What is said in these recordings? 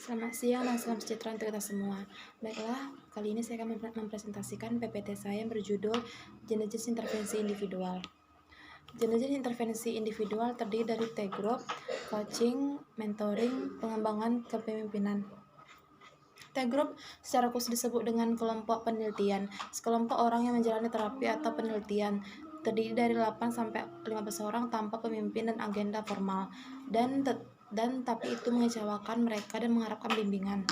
Selamat siang dan salam sejahtera untuk kita semua. Baiklah, kali ini saya akan mempresentasikan PPT saya yang berjudul Jenis Intervensi Individual. Jenis intervensi individual terdiri dari T-group, coaching, mentoring, pengembangan kepemimpinan. T-group secara khusus disebut dengan kelompok penelitian. Sekelompok orang yang menjalani terapi atau penelitian terdiri dari 8 sampai 15 orang tanpa pemimpin dan agenda formal. Tapi itu mengecewakan mereka dan mengharapkan bimbingan.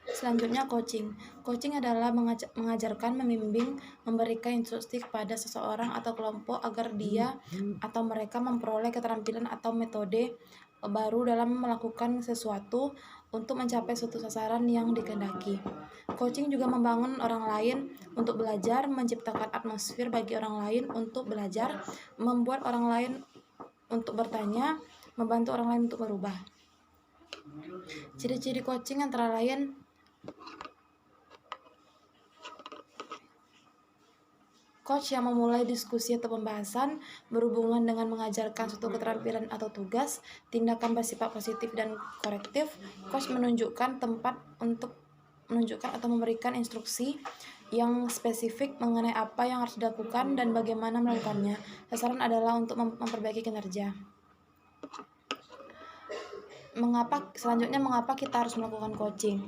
Selanjutnya coaching. Coaching adalah mengajarkan, membimbing, memberikan instruksi kepada seseorang atau kelompok agar dia atau mereka memperoleh keterampilan atau metode baru dalam melakukan sesuatu untuk mencapai suatu sasaran yang dikehendaki. Coaching juga membangun orang lain untuk belajar, menciptakan atmosfer bagi orang lain untuk belajar, membuat orang lain untuk bertanya, membantu orang lain untuk berubah. Ciri-ciri coaching antara lain coach yang memulai diskusi atau pembahasan berhubungan dengan mengajarkan suatu keterampilan atau tugas, tindakan bersifat positif dan korektif. Coach menunjukkan tempat untuk menunjukkan atau memberikan instruksi yang spesifik mengenai apa yang harus dilakukan dan bagaimana melakukannya. Sasaran adalah untuk memperbaiki kinerja. Mengapa kita harus melakukan coaching?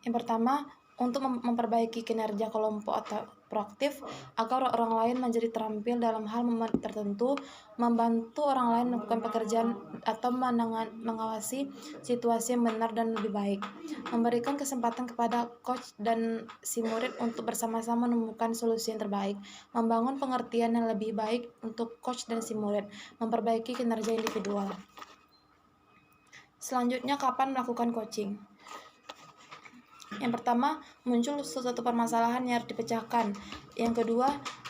Yang pertama, untuk memperbaiki kinerja kelompok atau proaktif agar orang lain menjadi terampil dalam hal tertentu, membantu orang lain melakukan pekerjaan atau mengawasi situasi yang benar dan lebih baik, memberikan kesempatan kepada coach dan si murid untuk bersama-sama menemukan solusi yang terbaik, membangun pengertian yang lebih baik untuk coach dan si murid, memperbaiki kinerja individual. Selanjutnya, kapan melakukan coaching? Yang pertama, muncul sesuatu permasalahan yang harus dipecahkan. Yang kedua,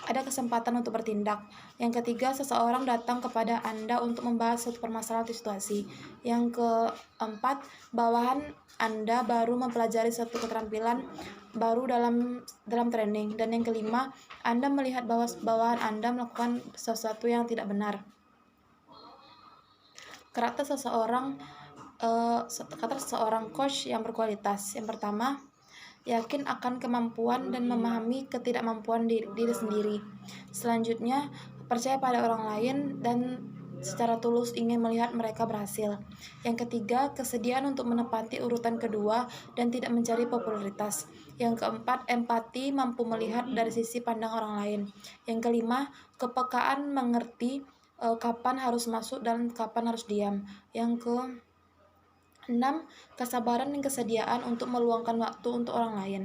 ada kesempatan untuk bertindak. Yang ketiga, seseorang datang kepada Anda untuk membahas suatu permasalahan atau situasi. Yang keempat, bawahan Anda baru mempelajari suatu keterampilan baru dalam training. Dan yang kelima, Anda melihat bahwa bawahan Anda melakukan sesuatu yang tidak benar. Karakter seseorang coach yang berkualitas. Yang pertama, yakin akan kemampuan dan memahami ketidakmampuan diri sendiri. Selanjutnya, percaya pada orang lain dan secara tulus ingin melihat mereka berhasil. Yang ketiga, kesediaan untuk menepati urutan kedua dan tidak mencari popularitas. Yang keempat, empati, mampu melihat dari sisi pandang orang lain. Yang kelima, kepekaan, mengerti kapan harus masuk dan kapan harus diam. Yang ke-6, kesabaran dan kesediaan untuk meluangkan waktu untuk orang lain.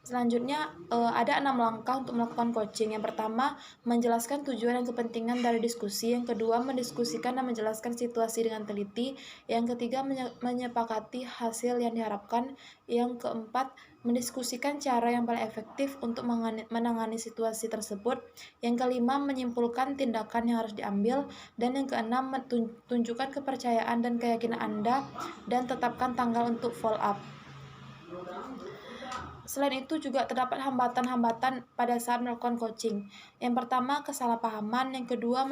Selanjutnya, ada 6 langkah untuk melakukan coaching. Yang pertama, menjelaskan tujuan dan kepentingan dari diskusi. Yang kedua, mendiskusikan dan menjelaskan situasi dengan teliti. Yang ketiga, menyepakati hasil yang diharapkan. Yang keempat, mendiskusikan cara yang paling efektif untuk menangani situasi tersebut. Yang kelima, menyimpulkan tindakan yang harus diambil. Dan yang keenam, tunjukkan kepercayaan dan keyakinan Anda dan tetapkan tanggal untuk follow up. Selain itu juga terdapat hambatan-hambatan pada saat melakukan coaching. Yang pertama, kesalahpahaman. Yang kedua,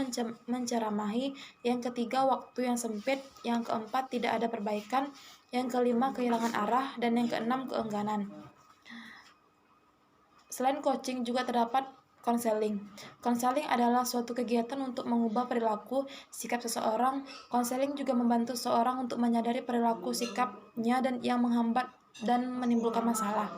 menceramahi. Yang ketiga, waktu yang sempit. Yang keempat, tidak ada perbaikan. Yang kelima, kehilangan arah. Dan yang keenam, keengganan. Selain coaching juga terdapat konseling. Konseling adalah suatu kegiatan untuk mengubah perilaku sikap seseorang. Konseling juga membantu seseorang untuk menyadari perilaku sikapnya dan yang menghambat dan menimbulkan masalah.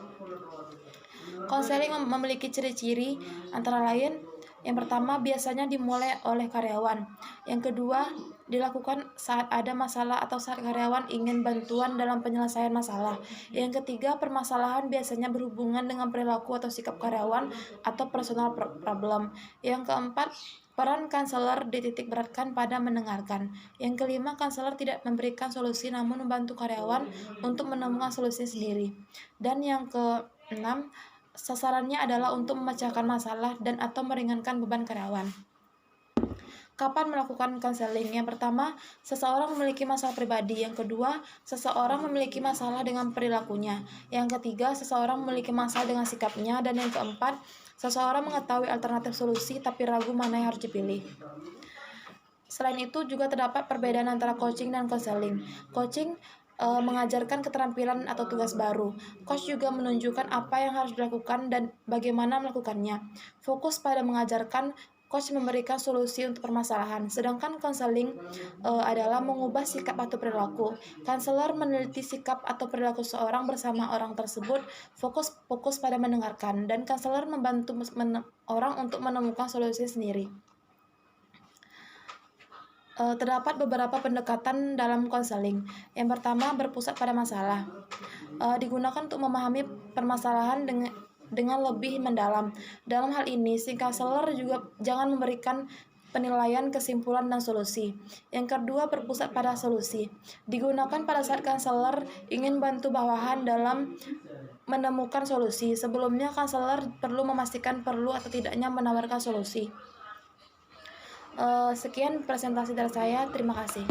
Konseling memiliki ciri-ciri antara lain, yang pertama biasanya dimulai oleh karyawan. Yang kedua, dilakukan saat ada masalah atau saat karyawan ingin bantuan dalam penyelesaian masalah. Yang ketiga, permasalahan biasanya berhubungan dengan perilaku atau sikap karyawan atau personal problem. Yang keempat, peran konselor dititik beratkan pada mendengarkan. Yang kelima, konselor tidak memberikan solusi namun membantu karyawan untuk menemukan solusi sendiri. Dan yang keenam, sasarannya adalah untuk memecahkan masalah dan atau meringankan beban karyawan. Kapan melakukan konseling? Yang pertama, seseorang memiliki masalah pribadi. Yang kedua, seseorang memiliki masalah dengan perilakunya. Yang ketiga, seseorang memiliki masalah dengan sikapnya. Dan yang keempat, seseorang mengetahui alternatif solusi tapi ragu mana yang harus dipilih. Selain itu juga terdapat perbedaan antara coaching dan konseling. Coaching mengajarkan keterampilan atau tugas baru. Coach juga menunjukkan apa yang harus dilakukan dan bagaimana melakukannya. Fokus pada mengajarkan, coach memberikan solusi untuk permasalahan. Sedangkan konseling adalah mengubah sikap atau perilaku. Konselor meneliti sikap atau perilaku seorang bersama orang tersebut, fokus pada mendengarkan, dan konselor membantu orang untuk menemukan solusi sendiri. Terdapat beberapa pendekatan dalam konseling. Yang pertama, berpusat pada masalah. Digunakan untuk memahami permasalahan dengan lebih mendalam. Dalam hal ini, si konselor juga jangan memberikan penilaian, kesimpulan, dan solusi. Yang kedua, berpusat pada solusi. Digunakan pada saat konselor ingin bantu bawahan dalam menemukan solusi. Sebelumnya, konselor perlu memastikan perlu atau tidaknya menawarkan solusi. Sekian presentasi dari saya. Terima kasih.